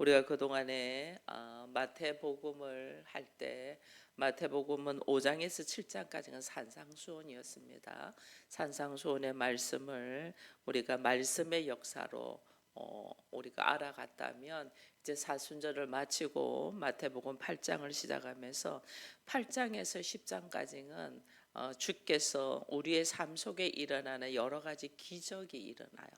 우리가 그동안에 마태복음을 할 때 마태복음은 5장에서 7장까지는 산상수훈이었습니다. 산상수훈의 말씀을 우리가 말씀의 역사로 우리가 알아갔다면 이제 사순절을 마치고 마태복음 8장을 시작하면서 8장에서 10장까지는 주께서 우리의 삶 속에 일어나는 여러 가지 기적이 일어나요.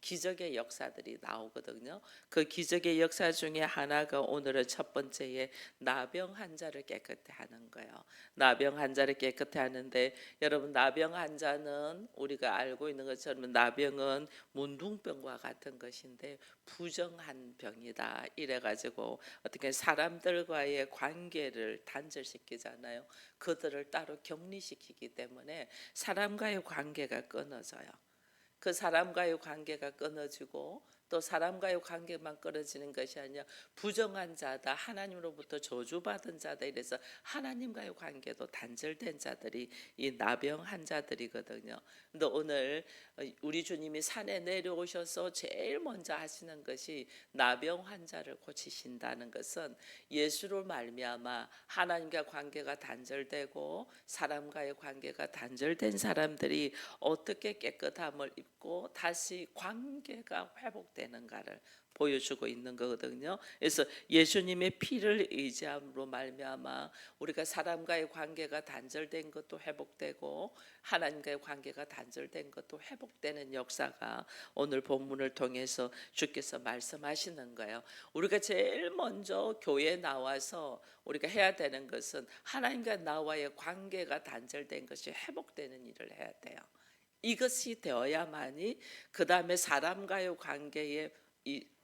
기적의 역사들이 나오거든요. 그 기적의 역사 중에 하나가 오늘은 첫 번째에 나병 환자를 깨끗해 하는 거예요. 나병 환자를 깨끗해 하는데, 여러분, 나병 환자는 우리가 알고 있는 것처럼 나병은 문둥병과 같은 것인데 부정한 병이다 이래가지고 어떻게 사람들과의 관계를 단절시키잖아요. 그들을 따로 격리시키기 때문에 사람과의 관계가 끊어져요. 그 사람과의 관계가 끊어지고, 또 사람과의 관계만 끊어지는 것이 아니라 부정한 자다, 하나님으로부터 저주받은 자다, 이래서 하나님과의 관계도 단절된 자들이 이 나병한 자들이거든요. 근데 오늘 우리 주님이 산에 내려오셔서 제일 먼저 하시는 것이 나병 환자를 고치신다는 것은 예수로 말미암아 하나님과 관계가 단절되고 사람과의 관계가 단절된 사람들이 어떻게 깨끗함을 입고 다시 관계가 회복되는가를 보여주고 있는 거거든요. 그래서 예수님의 피를 의지함으로 말미암아 우리가 사람과의 관계가 단절된 것도 회복되고 하나님과의 관계가 단절된 것도 회복되는 역사가 오늘 본문을 통해서 주께서 말씀하시는 거예요. 우리가 제일 먼저 교회에 나와서 우리가 해야 되는 것은 하나님과 나와의 관계가 단절된 것이 회복되는 일을 해야 돼요. 이것이 되어야만이 그 다음에 사람과의 관계에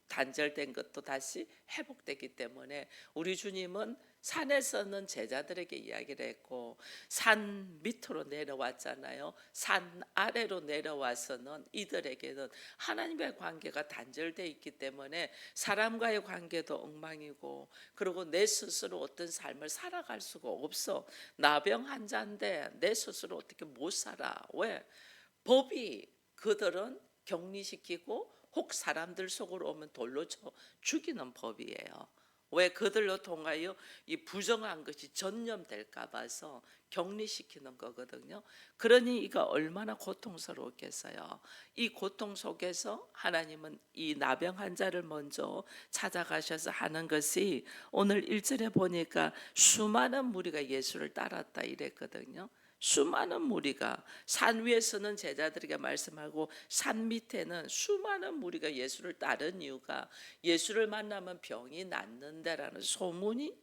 단절된 것도 다시 회복되기 때문에 우리 주님은 산에서는 제자들에게 이야기를 했고 산 밑으로 내려왔잖아요. 산 아래로 내려와서는 이들에게는 하나님과의 관계가 단절되어 있기 때문에 사람과의 관계도 엉망이고, 그리고 내 스스로 어떤 삶을 살아갈 수가 없어. 나병 환자인데 내 스스로 어떻게 못 살아. 왜? 법이 그들은 격리시키고 혹 사람들 속으로 오면 돌로 쳐 죽이는 법이에요. 왜? 그들로 통하여 이 부정한 것이 전염될까 봐서 격리시키는 거거든요. 그러니 이가 얼마나 고통스러웠겠어요. 이 고통 속에서 하나님은 이 나병 환자를 먼저 찾아가셔서 하는 것이, 오늘 1절에 보니까 수많은 무리가 예수를 따랐다 이랬거든요. 수많은 무리가, 산 위에서는 제자들에게 말씀하고 산 밑에는 수많은 무리가 예수를 따른 이유가 예수를 만나면 병이 낫는다라는 소문이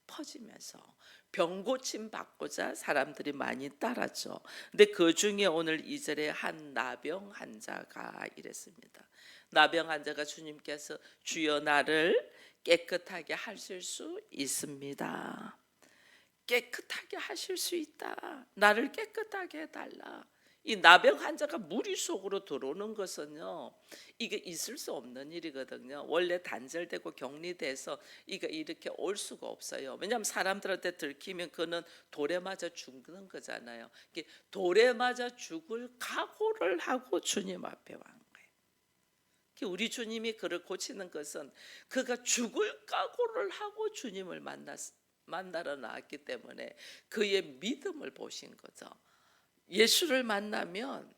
퍼지면서 병 고침 받고자 사람들이 많이 따랐죠. 근데 그 중에 오늘 2절에 한 나병 환자가 이랬습니다. 나병 환자가 주님께서 주여 나를 깨끗하게 하실 수 있습니다. 깨끗하게 하실 수 있다. 나를 깨끗하게 해달라. 이 나병 환자가 무리 속으로 들어오는 것은요, 이게 있을 수 없는 일이거든요. 원래 단절되고 격리돼서 이게 이렇게 올 수가 없어요. 왜냐하면 사람들한테 들키면 그는 돌에 맞아 죽는 거잖아요. 돌에 맞아 죽을 각오를 하고 주님 앞에 온 거예요. 우리 주님이 그를 고치는 것은 그가 죽을 각오를 하고 주님을 만나러 나왔기 때문에 그의 믿음을 보신 거죠. 예수를 만나면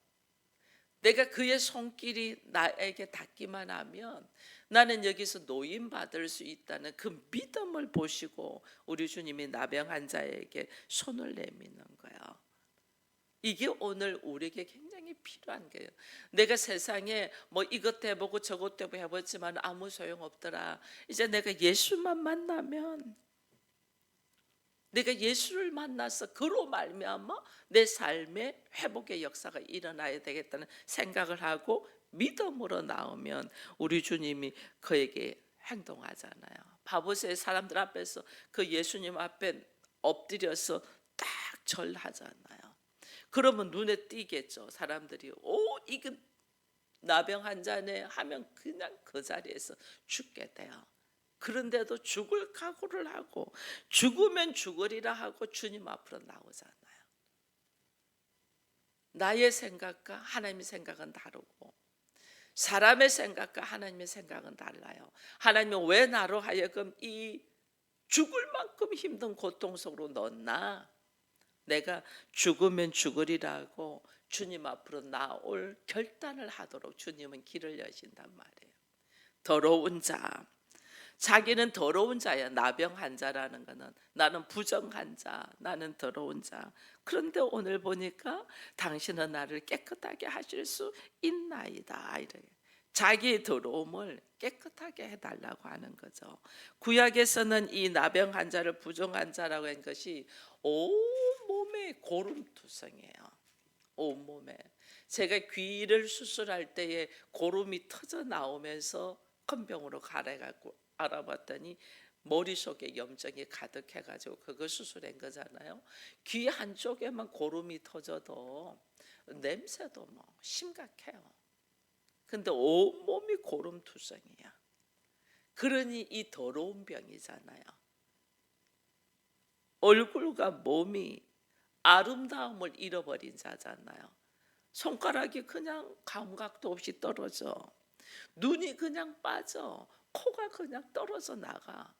내가 그의 손길이 나에게 닿기만 하면 나는 여기서 노임 받을 수 있다는 그 믿음을 보시고 우리 주님이 나병 환자에게 손을 내미는 거예요. 이게 오늘 우리에게 굉장히 필요한 거예요. 내가 세상에 뭐 이것 해보고 저것 해보지만 아무 소용없더라. 이제 내가 예수만 만나면, 내가 예수를 만나서 그로 말미암아 내 삶의 회복의 역사가 일어나야 되겠다는 생각을 하고 믿음으로 나오면 우리 주님이 그에게 행동하잖아요. 바보새 사람들 앞에서 그 예수님 앞에 엎드려서 딱 절하잖아요. 그러면 눈에 띄겠죠. 사람들이 이게 나병 환자네 하면 그냥 그 자리에서 죽게 돼요. 그런데도 죽을 각오를 하고 죽으면 죽으리라 하고 주님 앞으로 나오잖아요. 나의 생각과 하나님의 생각은 다르고 사람의 생각과 하나님의 생각은 달라요. 하나님은 왜 나로 하여금 이 죽을 만큼 힘든 고통 속으로 넣었나? 내가 죽으면 죽으리라고 주님 앞으로 나올 결단을 하도록 주님은 길을 여신단 말이에요. 더러운 자, 자기는 더러운 자야. 나병 환자라는 거는 나는 부정한 자, 나는 더러운 자. 그런데 오늘 보니까 당신은 나를 깨끗하게 하실 수 있나이다. 이래. 자기의 더러움을 깨끗하게 해달라고 하는 거죠. 구약에서는 이 나병 환자를 부정한 자라고 한 것이 온몸에 고름투성이에요. 온몸에. 제가 귀를 수술할 때에 고름이 터져 나오면서 큰 병으로 가래갖고 알아봤더니 머릿속에 염증이 가득해가지고 그거 수술한 거잖아요. 귀 한쪽에만 고름이 터져도 냄새도 뭐 심각해요. 근데 온몸이 고름투성이야. 그러니 이 더러운 병이잖아요. 얼굴과 몸이 아름다움을 잃어버린 자잖아요. 손가락이 그냥 감각도 없이 떨어져. 눈이 그냥 빠져. 코가 그냥 떨어져 나가.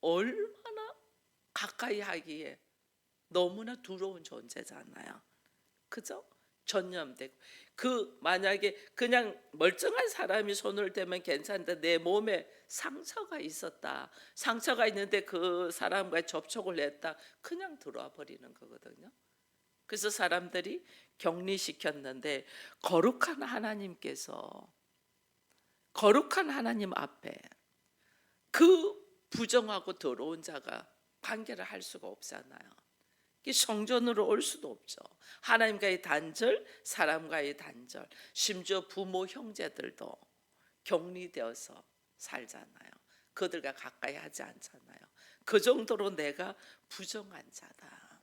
얼마나 가까이 하기에 너무나 두려운 존재잖아요. 그죠? 전염되고. 만약에 그냥 멀쩡한 사람이 손을 대면 괜찮은데 내 몸에 상처가 있었다. 상처가 있는데 그 사람과 접촉을 했다. 그냥 들어와 버리는 거거든요. 그래서 사람들이 격리시켰는데 거룩한 하나님 앞에 그 부정하고 더러운 자가 관계를 할 수가 없잖아요. 성전으로 올 수도 없죠. 하나님과의 단절, 사람과의 단절, 심지어 부모 형제들도 격리되어서 살잖아요. 그들과 가까이 하지 않잖아요. 그 정도로 내가 부정한 자다.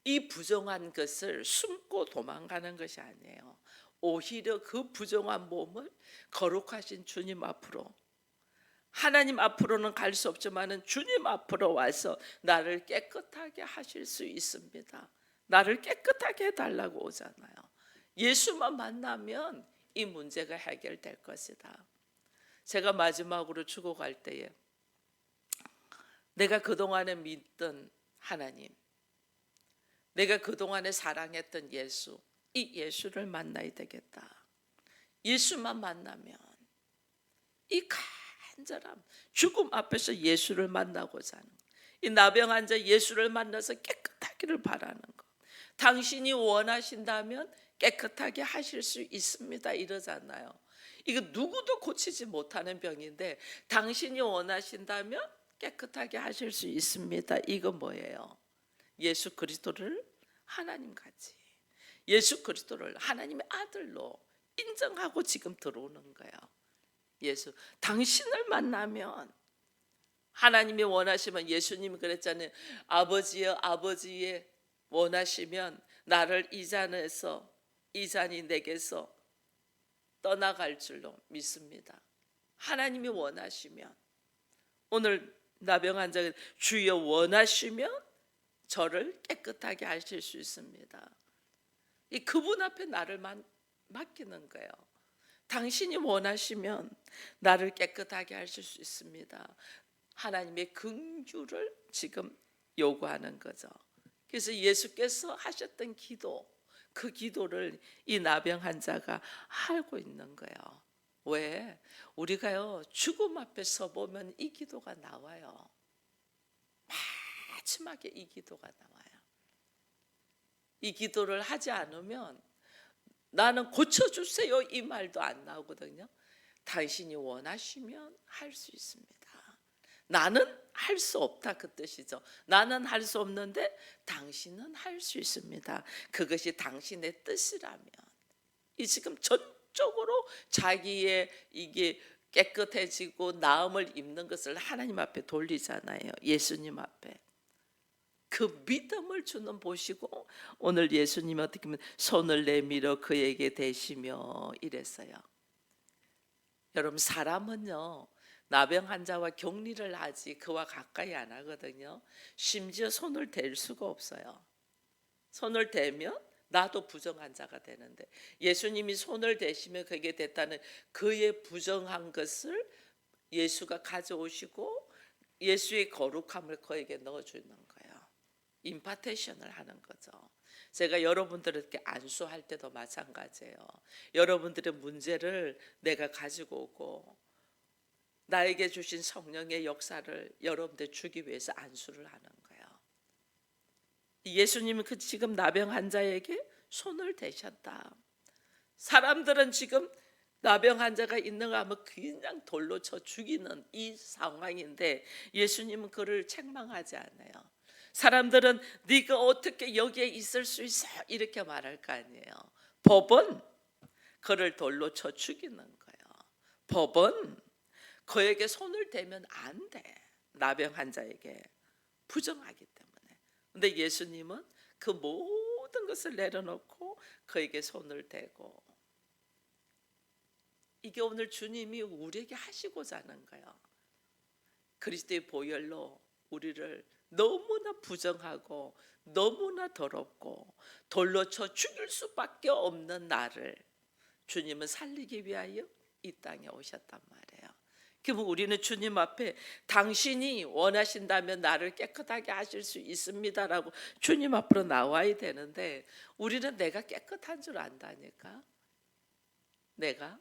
이 부정한 것을 숨고 도망가는 것이 아니에요. 오히려 그 부정한 몸을 거룩하신 주님 앞으로, 하나님 앞으로는 갈 수 없지만 주님 앞으로 와서 나를 깨끗하게 하실 수 있습니다. 나를 깨끗하게 해달라고 오잖아요. 예수만 만나면 이 문제가 해결될 것이다. 제가 마지막으로 죽어갈 때에 내가 그동안에 믿던 하나님, 내가 그동안에 사랑했던 예수, 이 예수를 만나야 되겠다. 예수만 만나면 이 간절함, 죽음 앞에서 예수를 만나고자 하는 것, 이 나병 환자 예수를 만나서 깨끗하기를 바라는 것, 당신이 원하신다면 깨끗하게 하실 수 있습니다 이러잖아요. 이거 누구도 고치지 못하는 병인데 당신이 원하신다면 깨끗하게 하실 수 있습니다. 이거 뭐예요? 예수 그리스도를 하나님같이, 예수 그리스도를 하나님의 아들로 인정하고 지금 들어오는 거예요. 예수, 당신을 만나면, 하나님이 원하시면, 예수님이 그랬잖아요. 아버지여, 아버지의 원하시면 나를 이 잔이 내게서 떠나갈 줄로 믿습니다. 하나님이 원하시면, 오늘 나병 환자가 주여 원하시면 저를 깨끗하게 하실 수 있습니다. 그분 앞에 나를 맡기는 거예요. 당신이 원하시면 나를 깨끗하게 하실 수 있습니다. 하나님의 긍휼을 지금 요구하는 거죠. 그래서 예수께서 하셨던 기도, 그 기도를 이 나병 환자가 하고 있는 거예요. 왜? 우리가요 죽음 앞에 서보면 이 기도가 나와요. 마지막에 이 기도가 나와요. 이 기도를 하지 않으면 나는 고쳐주세요 이 말도 안 나오거든요. 당신이 원하시면 할 수 있습니다. 나는 할 수 없다 그 뜻이죠. 나는 할 수 없는데 당신은 할 수 있습니다. 그것이 당신의 뜻이라면, 이 지금 전적으로 자기의 이게 깨끗해지고 나음을 입는 것을 하나님 앞에 돌리잖아요. 예수님 앞에. 그 믿음을 주는 보시고 오늘 예수님이 어떻게 보면 손을 내밀어 그에게 대시며 이랬어요. 여러분, 사람은요 나병 환자와 격리를 하지 그와 가까이 안 하거든요. 심지어 손을 댈 수가 없어요. 손을 대면 나도 부정한 자가 되는데 예수님이 손을 대시며 그게 됐다는 그의 부정한 것을 예수가 가져오시고 예수의 거룩함을 그에게 넣어주는 거예요. 임파테이션을 하는 거죠. 제가 여러분들에게 안수할 때도 마찬가지예요. 여러분들의 문제를 내가 가지고 오고 나에게 주신 성령의 역사를 여러분들 주기 위해서 안수를 하는 거예요. 예수님은 그 지금 나병 환자에게 손을 대셨다. 사람들은 지금 나병 환자가 있는가 하면 그냥 돌로 쳐 죽이는 이 상황인데 예수님은 그를 책망하지 않아요. 사람들은 네가 어떻게 여기에 있을 수 있어 이렇게 말할 거 아니에요. 법은 그를 돌로 쳐 죽이는 거예요. 법은 그에게 손을 대면 안 돼. 나병 환자에게 부정하기 때문에. 근데 예수님은 그 모든 것을 내려놓고 그에게 손을 대고, 이게 오늘 주님이 우리에게 하시고자 하는 거예요. 그리스도의 보혈로 우리를 너무나 부정하고 너무나 더럽고 돌로 쳐 죽일 수밖에 없는 나를 주님은 살리기 위하여 이 땅에 오셨단 말이에요. 그러면 우리는 주님 앞에 당신이 원하신다면 나를 깨끗하게 하실 수 있습니다라고 주님 앞으로 나와야 되는데 우리는 내가 깨끗한 줄 안다니까. 내가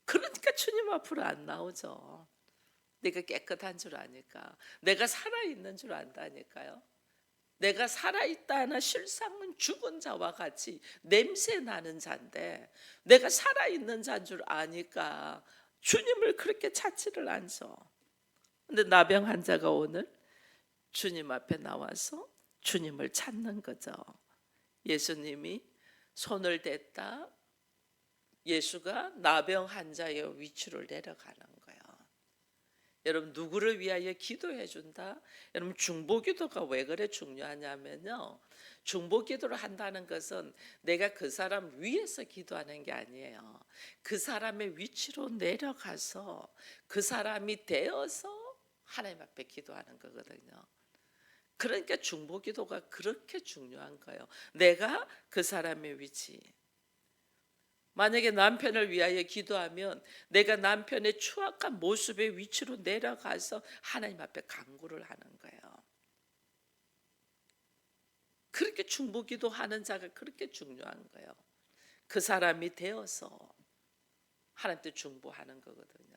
그러니까 주님 앞으로 안 나오죠. 내가 깨끗한 줄 아니까. 내가 살아있는 줄 안다니까요. 내가 살아있다는 실상은 죽은 자와 같이 냄새 나는 자인데 내가 살아있는 자인 줄 아니까 주님을 그렇게 찾지를 않죠. 근데 나병 환자가 오늘 주님 앞에 나와서 주님을 찾는 거죠. 예수님이 손을 댔다. 예수가 나병 환자의 위치로 내려가는 거예요. 여러분 누구를 위하여 기도해 준다? 여러분 중보기도가 왜 그래 중요하냐면요. 중보기도를 한다는 것은 내가 그 사람 위에서 기도하는 게 아니에요. 그 사람의 위치로 내려가서 그 사람이 되어서 하나님 앞에 기도하는 거거든요. 그러니까 중보기도가 그렇게 중요한 거예요. 내가 그 사람의 위치. 만약에 남편을 위하여 기도하면 내가 남편의 추악한 모습의 위치로 내려가서 하나님 앞에 간구를 하는 거예요. 그렇게 중보기도 하는 자가 그렇게 중요한 거예요. 그 사람이 되어서 하나님께 중보하는 거거든요.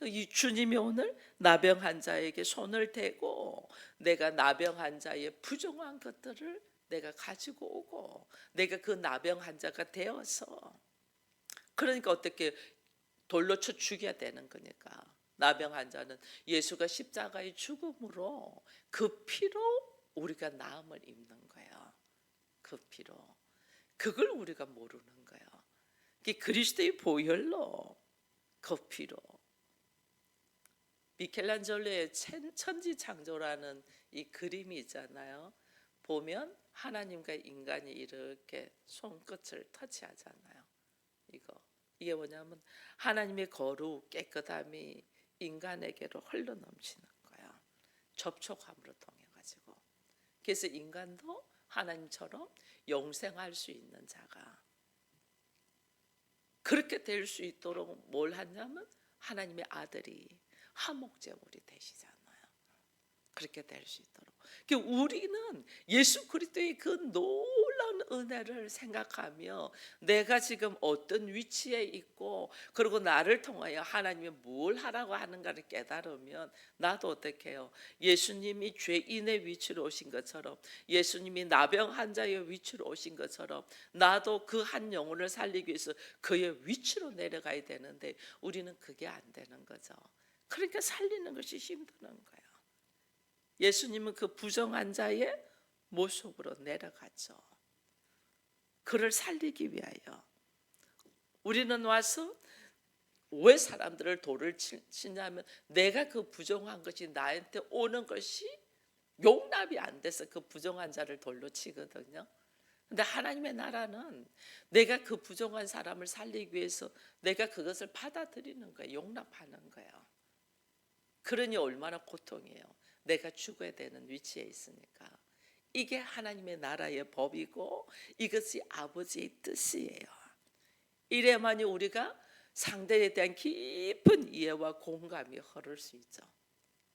이 주님이 오늘 나병 환자에게 손을 대고 내가 나병 환자의 부정한 것들을 내가 가지고 오고 내가 그 나병 환자가 되어서, 그러니까 어떻게 돌로 쳐 죽여야 되는 거니까. 나병 환자는 예수가 십자가의 죽음으로 그 피로 우리가 나음을 입는 거예요. 그 피로. 그걸 우리가 모르는 거예요. 그리스도의 보혈로 그 피로. 미켈란젤로의 천지창조라는 이 그림이 있잖아요. 보면 하나님과 인간이 이렇게 손끝을 터치하잖아요. 이게 뭐냐면 하나님의 거룩 깨끗함이 인간에게로 흘러넘치는 거예요. 접촉함으로 통해 가지고. 그래서 인간도 하나님처럼 영생할 수 있는 자가 그렇게 될 수 있도록 뭘 하냐면 하나님의 아들이 화목제물이 되시잖아요. 그렇게 될 수 있도록. 우리는 예수 그리스도의 그 놀라운 은혜를 생각하며 내가 지금 어떤 위치에 있고 그리고 나를 통하여 하나님이 뭘 하라고 하는가를 깨달으면 나도 어떻게 해요? 예수님이 죄인의 위치로 오신 것처럼, 예수님이 나병 환자의 위치로 오신 것처럼 나도 그 한 영혼을 살리기 위해서 그의 위치로 내려가야 되는데 우리는 그게 안 되는 거죠. 그러니까 살리는 것이 힘드는 거예요. 예수님은 그 부정한 자의 모습으로 내려갔죠. 그를 살리기 위하여. 우리는 와서 왜 사람들을 돌을 치냐면 내가 그 부정한 것이 나한테 오는 것이 용납이 안 돼서 그 부정한 자를 돌로 치거든요. 근데 하나님의 나라는 내가 그 부정한 사람을 살리기 위해서 내가 그것을 받아들이는 거예요. 용납하는 거예요. 그러니 얼마나 고통이에요. 내가 죽어야 되는 위치에 있으니까. 이게 하나님의 나라의 법이고 이것이 아버지의 뜻이에요. 이래야만이 우리가 상대에 대한 깊은 이해와 공감이 흐를 수 있죠.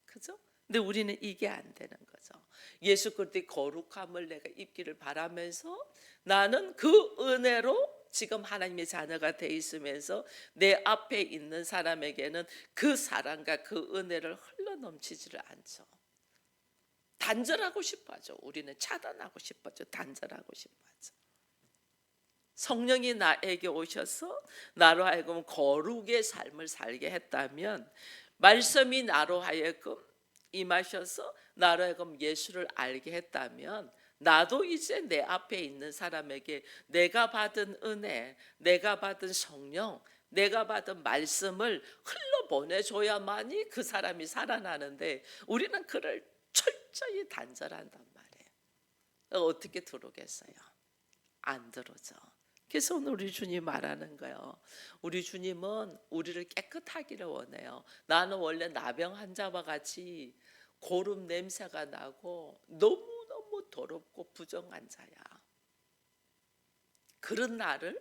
그죠? 근데 우리는 이게 안 되는 거죠. 예수 그리스도의 거룩함을 내가 입기를 바라면서 나는 그 은혜로 지금 하나님의 자녀가 돼 있으면서 내 앞에 있는 사람에게는 그 사랑과 그 은혜를 흘러넘치지를 않죠. 단절하고 싶어하죠. 우리는 차단하고 싶어하죠. 단절하고 싶어하죠. 성령이 나에게 오셔서 나로 하여금 거룩의 삶을 살게 했다면, 말씀이 나로 하여금 임하셔서 나로 하여금 예수를 알게 했다면, 나도 이제 내 앞에 있는 사람에게 내가 받은 은혜, 내가 받은 성령, 내가 받은 말씀을 흘러보내줘야만이 그 사람이 살아나는데, 우리는 그를 철저히 단절한단 말이에요. 어떻게 들어오겠어요? 안 들어오죠. 그래서 오늘 우리 주님 말하는 거예요. 우리 주님은 우리를 깨끗하기를 원해요. 나는 원래 나병 환자와 같이 고름 냄새가 나고 너무너무 더럽고 부정한 자야. 그런 나를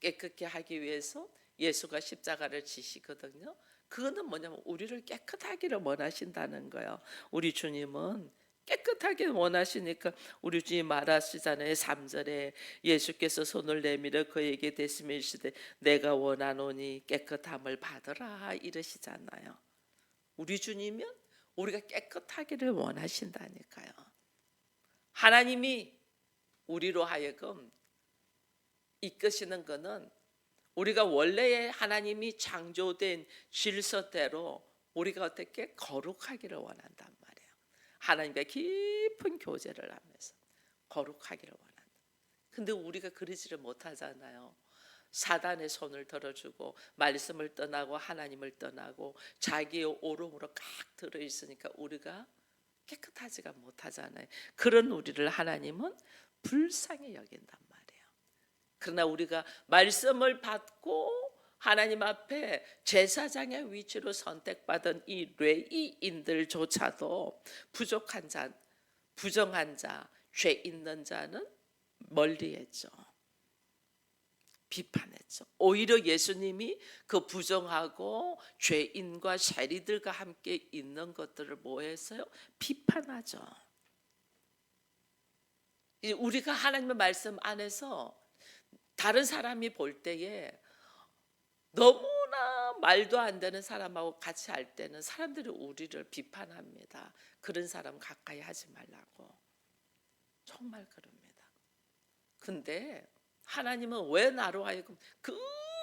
깨끗게 하기 위해서 예수가 십자가를 지시거든요. 그거는 뭐냐면 우리를 깨끗하기를 원하신다는 거예요. 우리 주님은 깨끗하게 원하시니까 우리 주님 말하시잖아요. 3절에 예수께서 손을 내밀어 그에게 대시며 이르시되 내가 원하노니 깨끗함을 받으라 이러시잖아요. 우리 주님은 우리가 깨끗하기를 원하신다니까요. 하나님이 우리로 하여금 이끄시는 것은 우리가 원래의 하나님이 창조된 질서대로 우리가 어떻게 거룩하기를 원한단 말이에요. 하나님과 깊은 교제를 하면서 거룩하기를 원한다. 근데 우리가 그러지를 못하잖아요. 사단의 손을 들어주고 말씀을 떠나고 하나님을 떠나고 자기의 오름으로 꽉 들어있으니까 우리가 깨끗하지가 못하잖아요. 그런 우리를 하나님은 불쌍히 여긴단 말이에요. 그러나 우리가 말씀을 받고 하나님 앞에 제사장의 위치로 선택받은 이 레위인들조차도 부족한 자, 부정한 자, 죄 있는 자는 멀리했죠. 비판했죠. 오히려 예수님이 그 부정하고 죄인과 세리들과 함께 있는 것들을 뭐 했어요? 비판하죠. 우리가 하나님의 말씀 안에서 다른 사람이 볼 때에 너무나 말도 안 되는 사람하고 같이 할 때는 사람들이 우리를 비판합니다. 그런 사람 가까이 하지 말라고. 정말 그럽니다. 근데 하나님은 왜 나로 하여금 그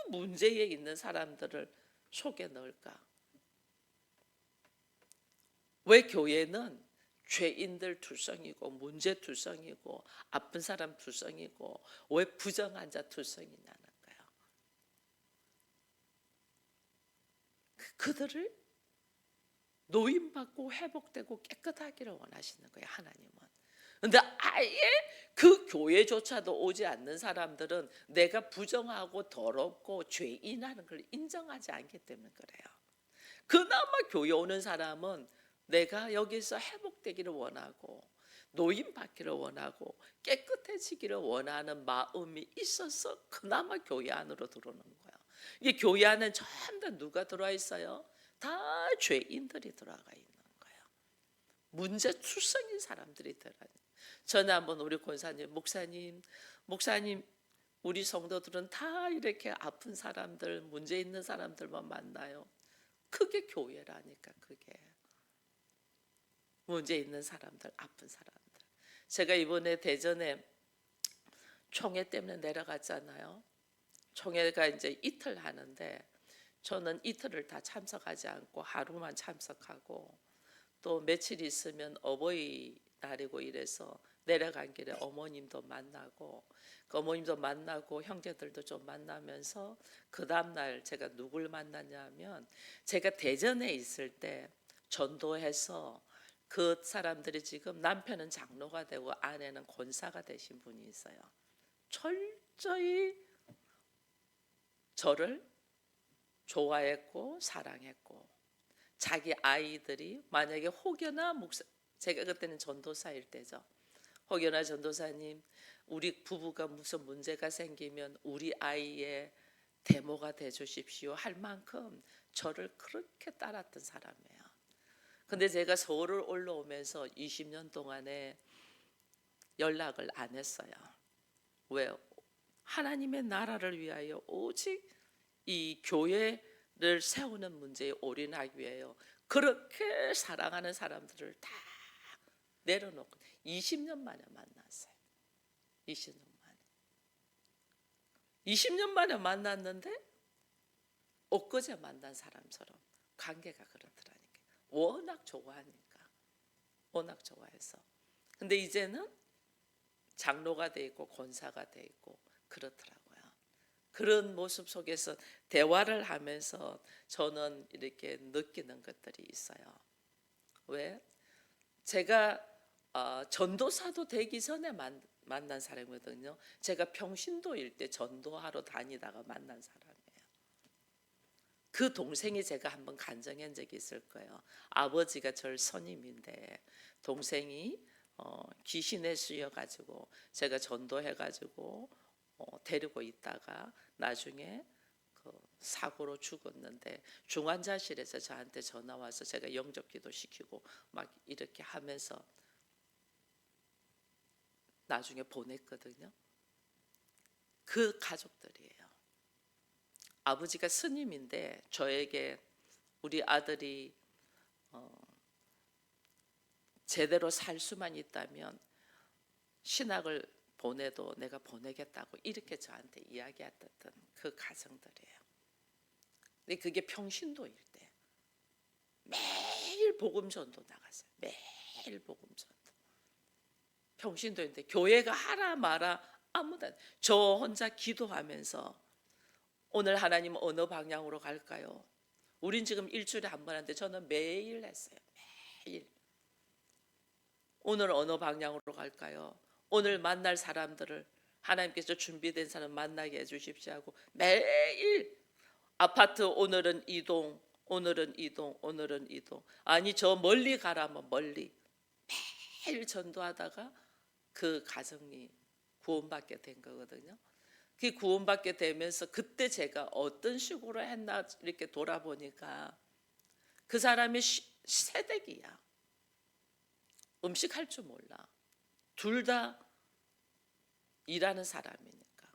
문제에 있는 사람들을 속에 넣을까? 왜 교회는 죄인들 투성이고 문제 투성이고 아픈 사람 투성이고 왜 부정한 자 투성이냐는 거예요. 그들을 노임받고 회복되고 깨끗하기를 원하시는 거예요, 하나님은. 근데 아예 그 교회조차도 오지 않는 사람들은 내가 부정하고 더럽고 죄인하는 걸 인정하지 않기 때문에 그래요. 그나마 교회 오는 사람은 내가 여기서 회복되기를 원하고 노임받기를 원하고 깨끗해지기를 원하는 마음이 있어서 그나마 교회 안으로 들어오는 거예요. 이 교회 안에 전부 다 누가 들어와 있어요? 다 죄인들이 들어가 있는 거예요. 문제 투성인 사람들이 들어가 있는 거예요. 전에 한번 우리 권사님, 목사님 우리 성도들은 다 이렇게 아픈 사람들, 문제 있는 사람들만 만나요. 그게 교회라니까. 그게 문제 있는 사람들, 아픈 사람들. 제가 이번에 대전에 총회 때문에 내려갔잖아요. 총회가 이제 이틀 하는데 저는 이틀을 다 참석하지 않고 하루만 참석하고 또 며칠 있으면 어버이날이고 이래서 내려간 길에 어머님도 만나고 그 어머님도 만나고 형제들도 좀 만나면서 그 다음날 제가 누굴 만났냐면 제가 대전에 있을 때 전도해서 그 사람들이 지금 남편은 장로가 되고 아내는 권사가 되신 분이 있어요. 철저히 저를 좋아했고 사랑했고 자기 아이들이 만약에 혹여나 제가 그때는 전도사일 때죠. 혹여나 전도사님, 우리 부부가 무슨 문제가 생기면 우리 아이의 데모가 돼 주십시오 할 만큼 저를 그렇게 따랐던 사람이에요. 근데 제가 서울을 올라오면서 20년 동안에 연락을 안 했어요. 왜요? 하나님의 나라를 위하여 오직 이 교회를 세우는 문제에 올인하기 위하여 그렇게 사랑하는 사람들을 다 내려놓고 20년 만에 만났어요. 20년 만에. 20년 만에 만났는데 엊그제 만난 사람처럼 관계가 그렇더라니까. 워낙 좋아하니까. 워낙 좋아해서. 근데 이제는 장로가 돼 있고 권사가 돼 있고 그렇더라고요. 그런 모습 속에서 대화를 하면서 저는 이렇게 느끼는 것들이 있어요. 왜? 제가 전도사도 되기 전에 만난 사람이거든요. 제가 평신도일 때 전도하러 다니다가 만난 사람이에요. 그 동생이 제가 한번 간증한 적이 있을 거예요. 아버지가 절 선임인데 동생이 귀신에 씌여가지고 제가 전도해가지고 데리고 있다가 나중에 그 사고로 죽었는데 중환자실에서 저한테 전화 와서 제가 영접기도 시키고 막 이렇게 하면서 나중에 보냈거든요. 그 가족들이에요. 아버지가 스님인데 저에게 우리 아들이 제대로 살 수만 있다면 신학을 보내도 내가 보내겠다고 이렇게 저한테 이야기했던 그 가정들이에요. 근데 그게 평신도일 때 매일 복음전도 나갔어요. 매일 복음전도. 평신도인데 교회가 하라 마라 아무도 안. 저 혼자 기도하면서 오늘 하나님 어느 방향으로 갈까요? 우린 지금 일주일에 한 번 하는데 저는 매일 했어요. 매일. 오늘 어느 방향으로 갈까요? 오늘 만날 사람들을 하나님께서 준비된 사람 만나게 해주십시오 하고 매일 아파트 오늘은 이동, 오늘은 이동, 오늘은 이동. 아니 저 멀리 가라면 멀리. 매일 전도하다가 그 가정이 구원받게 된 거거든요. 그 구원받게 되면서 그때 제가 어떤 식으로 했나 이렇게 돌아보니까 그 사람이 새댁이야. 음식 할 줄 몰라. 둘 다 일하는 사람이니까.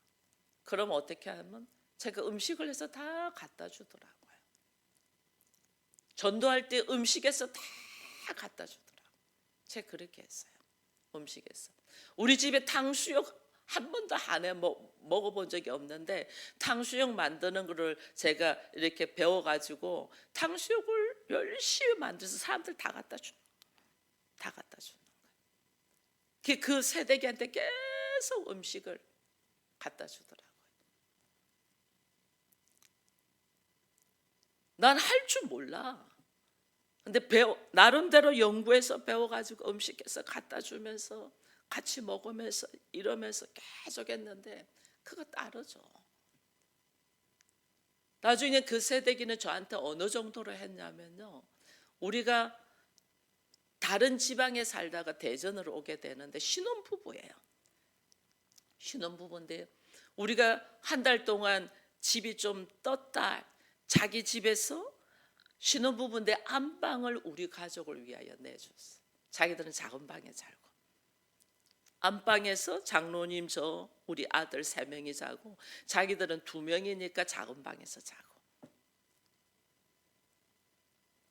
그럼 어떻게 하면 제가 음식을 해서 다 갖다 주더라고요. 전도할 때 음식에서 다 갖다 주더라고요. 제가 그렇게 했어요. 음식에서. 우리 집에 탕수육 한 번도 안에 먹어본 적이 없는데 탕수육 만드는 거를 제가 이렇게 배워가지고 탕수육을 열심히 만들어서 사람들 다 갖다 주는 거예요. 그 새댁한테 계속 음식을 갖다 주더라고요. 난 할 줄 몰라. 근데 나름대로 연구해서 배워가지고 음식해서 갖다 주면서 같이 먹으면서 이러면서 계속 했는데 그거 따르죠. 나중에 그 새댁이는 저한테 어느 정도로 했냐면요. 우리가 다른 지방에 살다가 대전으로 오게 되는데 신혼부부예요. 신혼부부인데 우리가 한 달 동안 집이 좀 떴다. 자기 집에서 신혼부부인데 안방을 우리 가족을 위하여 내줬어. 자기들은 작은 방에 살고 안방에서 장로님 저 우리 아들 3명이 자고 자기들은 2명이니까 작은 방에서 자고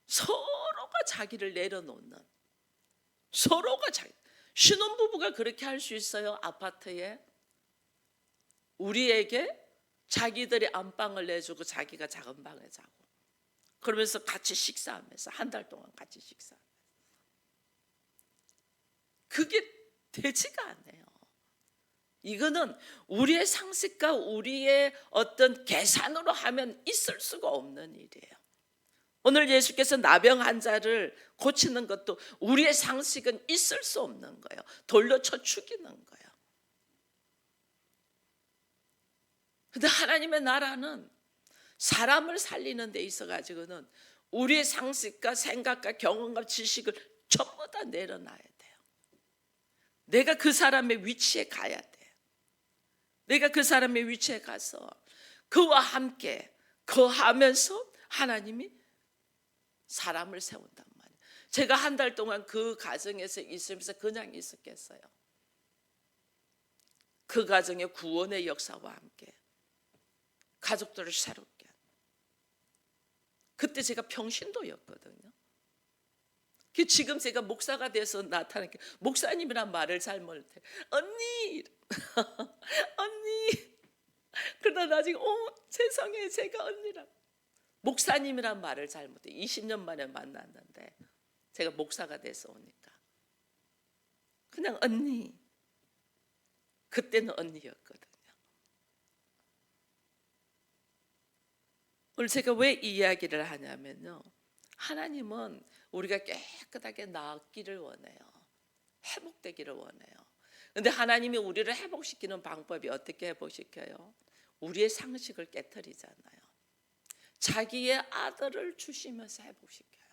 서로가 자기를 내려놓는 서로가 자기 신혼부부가 그렇게 할 수 있어요. 아파트에 우리에게 자기들이 안방을 내주고 자기가 작은 방에 자고 그러면서 같이 식사하면서 한 달 동안 같이 식사하면서 그게 되지가 않네요. 이거는 우리의 상식과 우리의 어떤 계산으로 하면 있을 수가 없는 일이에요. 오늘 예수께서 나병 환자를 고치는 것도 우리의 상식은 있을 수 없는 거예요. 돌려 쳐 죽이는 거예요. 근데 하나님의 나라는 사람을 살리는 데 있어 가지고는 우리의 상식과 생각과 경험과 지식을 전부 다 내려놔야 돼요. 내가 그 사람의 위치에 가야 돼. 내가 그 사람의 위치에 가서 그와 함께 거하면서 하나님이 사람을 세운단 말이에요. 제가 한 달 동안 그 가정에서 있으면서 그냥 있었겠어요? 그 가정의 구원의 역사와 함께 가족들을 새롭게. 그때 제가 평신도였거든요. 지금 제가 목사가 돼서 나타나니까 목사님이란 말을 잘 못해. 언니, 언니. 그러다 나중에 세상에 제가 언니라. 목사님이란 말을 잘 못해. 20년 만에 만났는데 제가 목사가 돼서 오니까 그냥 언니. 그때는 언니였거든요. 오늘 제가 왜 이 이야기를 하냐면요, 하나님은 우리가 깨끗하게 나았기를 원해요. 회복되기를 원해요. 근데 하나님이 우리를 회복시키는 방법이 어떻게 회복시켜요? 우리의 상식을 깨트리잖아요. 자기의 아들을 주시면서 회복시켜요.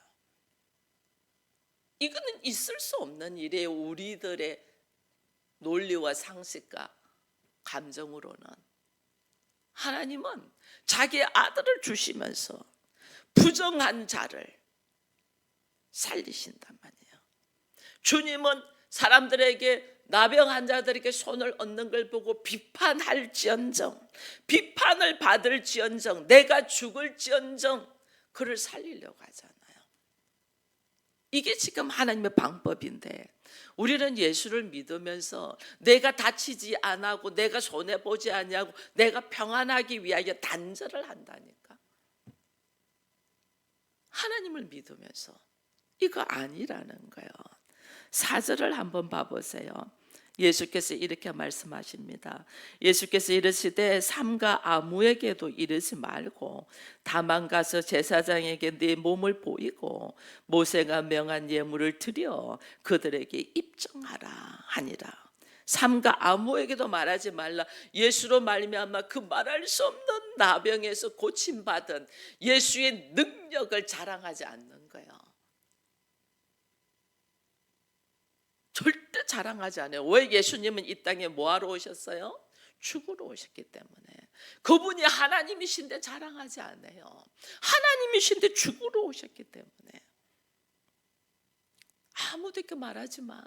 이거는 있을 수 없는 일이에요. 우리들의 논리와 상식과 감정으로는. 하나님은 자기의 아들을 주시면서 부정한 자를 살리신단 말이에요. 주님은 사람들에게 나병 환자들에게 손을 얹는 걸 보고 비판할지언정, 비판을 받을지언정, 내가 죽을지언정 그를 살리려고 하잖아요. 이게 지금 하나님의 방법인데 우리는 예수를 믿으면서 내가 다치지 않고 내가 손해보지 아니하고 내가 평안하기 위하여 단절을 한다니까. 하나님을 믿으면서 이거 아니라는 거예요. 4절을 한번 봐보세요. 예수께서 이렇게 말씀하십니다. 예수께서 이르시되 삼가 아무에게도 이르지 말고 다만 가서 제사장에게 네 몸을 보이고 모세가 명한 예물을 드려 그들에게 입증하라 하니라. 삼가 아무에게도 말하지 말라. 예수로 말미암아 그 말할 수 없는 나병에서 고침받은 예수의 능력을 자랑하지 않는 거예요. 절대 자랑하지 않아요. 왜? 예수님은 이 땅에 뭐하러 오셨어요? 죽으러 오셨기 때문에. 그분이 하나님이신데 자랑하지 않아요. 하나님이신데 죽으러 오셨기 때문에. 아무데게 말하지 마.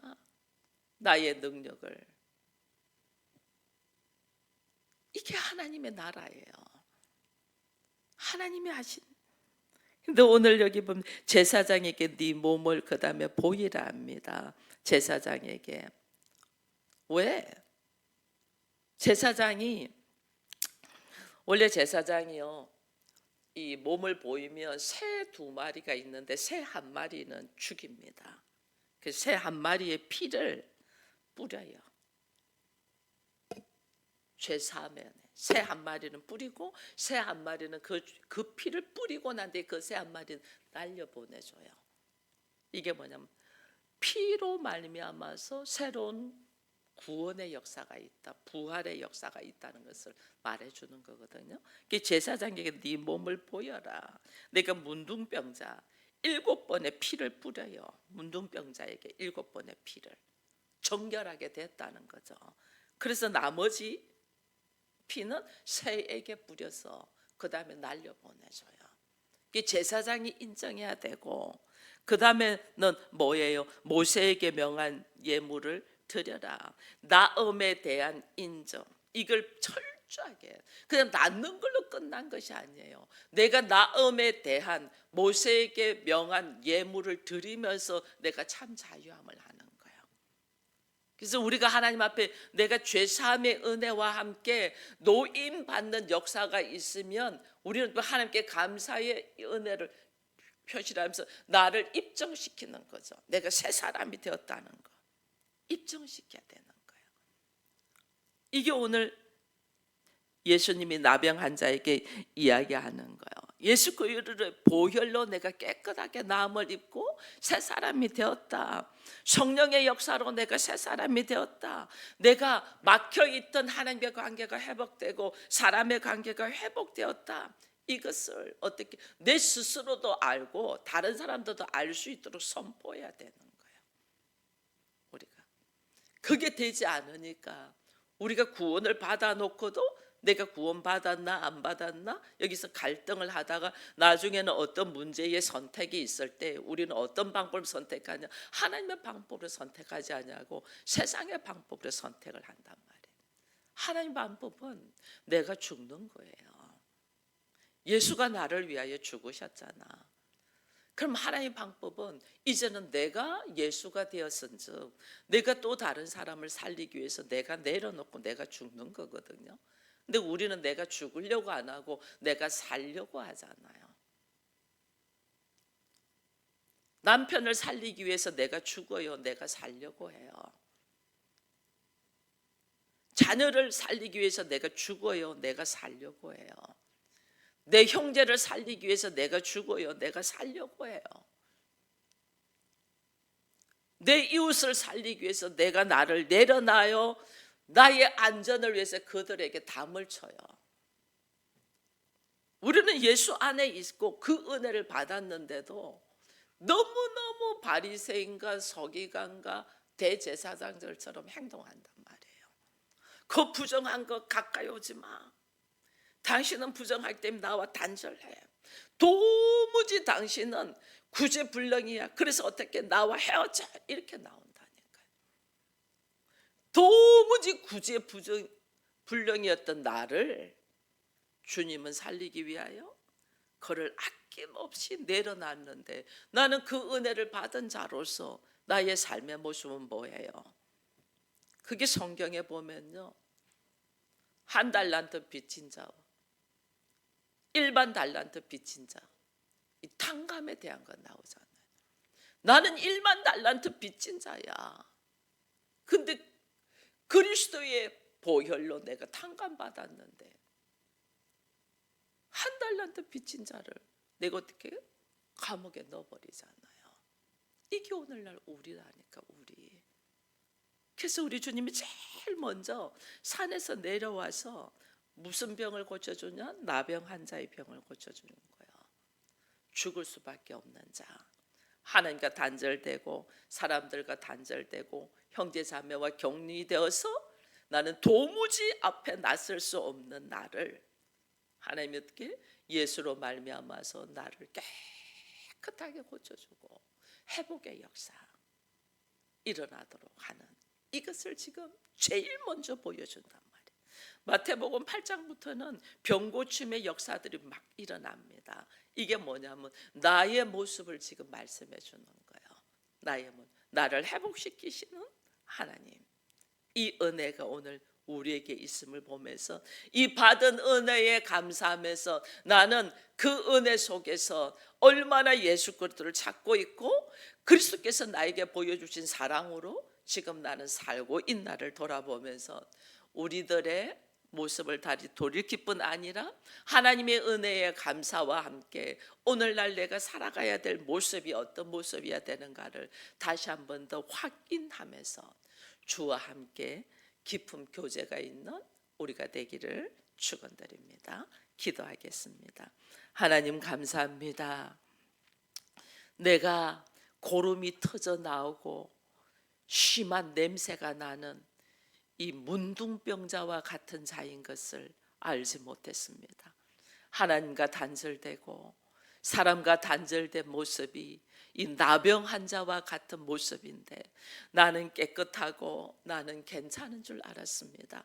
나의 능력을. 이게 하나님의 나라예요. 하나님이 하신. 근데 오늘 여기 보면 제사장에게 네 몸을 그 다음에 보이라 합니다. 제사장에게. 왜? 제사장이 원래 제사장이요, 이 몸을 보이면 새 2마리가 있는데 새 1마리는 죽입니다. 그 새 1마리의 피를 뿌려요. 죄 사면에 새 1마리는 뿌리고 새 1마리는 그 피를 뿌리고 난 뒤에 그 새 1마리는 날려보내줘요. 이게 뭐냐면 피로 말미암아서 새로운 구원의 역사가 있다, 부활의 역사가 있다는 것을 말해주는 거거든요. 제사장에게 네 몸을 보여라. 내가 문둥병자 7번의 피를 뿌려요. 문둥병자에게 7번의 피를 정결하게 됐다는 거죠. 그래서 나머지 피는 새에게 뿌려서 그 다음에 날려보내줘요. 제사장이 인정해야 되고, 그 다음에는 뭐예요? 모세에게 명한 예물을 드려라. 나음에 대한 인정. 이걸 철저하게, 그냥 낳는 걸로 끝난 것이 아니에요. 내가 나음에 대한 모세에게 명한 예물을 드리면서 내가 참 자유함을 하는 거예요. 그래서 우리가 하나님 앞에 내가 죄사함의 은혜와 함께 노임 받는 역사가 있으면 우리는 또 하나님께 감사의 은혜를 표시를 하면서 나를 입증시키는 거죠. 내가 새 사람이 되었다는 거 입증시켜야 되는 거예요. 이게 오늘 예수님이 나병 환자에게 이야기하는 거예요. 예수 그리스도의 보혈로 내가 깨끗하게 나음을 입고 새 사람이 되었다. 성령의 역사로 내가 새 사람이 되었다. 내가 막혀있던 하나님의 관계가 회복되고 사람의 관계가 회복되었다. 이것을 어떻게 내 스스로도 알고 다른 사람들도 알 수 있도록 선포해야 되는 거예요. 우리가 그게 되지 않으니까 우리가 구원을 받아놓고도 내가 구원 받았나 안 받았나 여기서 갈등을 하다가 나중에는 어떤 문제의 선택이 있을 때 우리는 어떤 방법을 선택하냐, 하나님의 방법을 선택하지 않냐고 세상의 방법을 선택을 한단 말이에요. 하나님 방법은 내가 죽는 거예요. 예수가 나를 위하여 죽으셨잖아. 그럼 하나님 방법은 이제는 내가 예수가 되었은즉 내가 또 다른 사람을 살리기 위해서 내가 내려놓고 내가 죽는 거거든요. 근데 우리는 내가 죽으려고 안 하고 내가 살려고 하잖아요. 남편을 살리기 위해서 내가 죽어요, 내가 살려고 해요. 자녀를 살리기 위해서 내가 죽어요, 내가 살려고 해요. 내 형제를 살리기 위해서 내가 죽어요, 내가 살려고 해요. 내 이웃을 살리기 위해서 내가 나를 내려놔요. 나의 안전을 위해서 그들에게 담을 쳐요. 우리는 예수 안에 있고 그 은혜를 받았는데도 너무너무 바리새인과 서기관과 대제사장들처럼 행동한단 말이에요. 그 부정한 거 가까이 오지 마. 당신은 부정할 때 나와 단절해. 도무지 당신은 구제불능이야. 그래서 어떻게 나와 헤어져. 이렇게 나온다니까요. 도무지 구제불능이었던 나를 주님은 살리기 위하여 그를 아낌없이 내려놨는데 나는 그 은혜를 받은 자로서 나의 삶의 모습은 뭐예요? 그게 성경에 보면요, 한 달란트 빚진 자와 일반 달란트 빚진 자, 이 탕감에 대한 건 나오잖아요. 나는 일반 달란트 빚진 자야. 근데 그리스도의 보혈로 내가 탕감 받았는데 한 달란트 빚진 자를 내가 어떻게 감옥에 넣어버리잖아요. 이게 오늘날 우리라니까, 우리. 그래서 우리 주님이 제일 먼저 산에서 내려와서 무슨 병을 고쳐주냐? 나병 환자의 병을 고쳐주는 거예요. 죽을 수밖에 없는 자, 하나님과 단절되고 사람들과 단절되고 형제자매와 격리되어서 나는 도무지 앞에 나설 수 없는 나를 하나님이 어떻게 예수로 말미암아서 나를 깨끗하게 고쳐주고 회복의 역사 일어나도록 하는, 이것을 지금 제일 먼저 보여준단 말이에요. 마태복음 8장부터는 병고침의 역사들이 막 일어납니다. 이게 뭐냐면 나의 모습을 지금 말씀해 주는 거예요. 나를 회복시키시는 하나님, 이 은혜가 오늘 우리에게 있음을 보면서 이 받은 은혜에 감사하면서 나는 그 은혜 속에서 얼마나 예수 그리스도를 찾고 있고 그리스도께서 나에게 보여주신 사랑으로 지금 나는 살고 있나를 돌아보면서 우리들의 모습을 다시 돌이킬 뿐 아니라 하나님의 은혜에 감사와 함께 오늘날 내가 살아가야 될 모습이 어떤 모습이어야 되는가를 다시 한 번 더 확인하면서 주와 함께 깊은 교제가 있는 우리가 되기를 축원드립니다. 기도하겠습니다. 하나님 감사합니다. 내가 고름이 터져 나오고 심한 냄새가 나는 이 문둥병자와 같은 자인 것을 알지 못했습니다. 하나님과 단절되고 사람과 단절된 모습이 이 나병 환자와 같은 모습인데 나는 깨끗하고 나는 괜찮은 줄 알았습니다.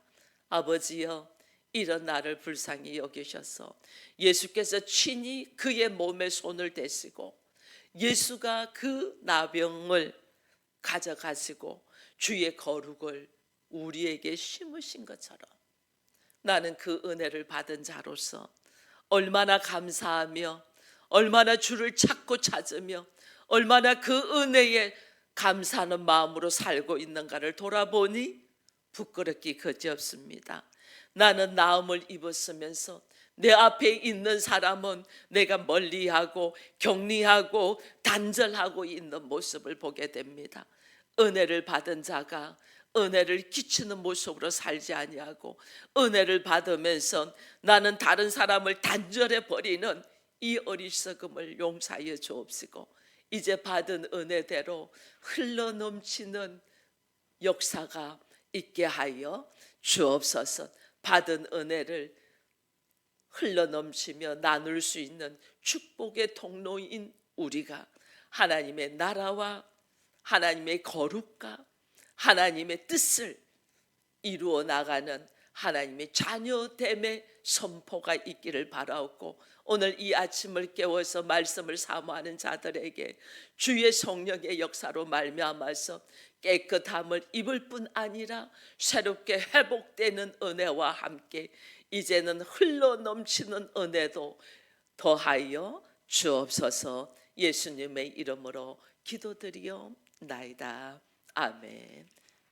아버지여, 이런 나를 불쌍히 여기셔서 예수께서 친히 그의 몸에 손을 대시고 예수가 그 나병을 가져가시고 주의 거룩을 우리에게 심으신 것처럼 나는 그 은혜를 받은 자로서 얼마나 감사하며 얼마나 주를 찾고 찾으며 얼마나 그 은혜에 감사하는 마음으로 살고 있는가를 돌아보니 부끄럽기 그지없습니다. 나는 나음을 입었으면서 내 앞에 있는 사람은 내가 멀리하고 격리하고 단절하고 있는 모습을 보게 됩니다. 은혜를 받은 자가 은혜를 끼치는 모습으로 살지 아니하고 은혜를 받으면서 나는 다른 사람을 단절해 버리는 이 어리석음을 용서하여 주옵시고 이제 받은 은혜대로 흘러넘치는 역사가 있게 하여 주옵소서. 받은 은혜를 흘러넘치며 나눌 수 있는 축복의 통로인 우리가 하나님의 나라와 하나님의 거룩과 하나님의 뜻을 이루어 나가는 하나님의 자녀됨의 선포가 있기를 바라옵고, 오늘 이 아침을 깨워서 말씀을 사모하는 자들에게 주의 성령의 역사로 말미암아서 깨끗함을 입을 뿐 아니라 새롭게 회복되는 은혜와 함께 이제는 흘러넘치는 은혜도 더하여 주옵소서. 예수님의 이름으로 기도드리옵나이다. 아멘.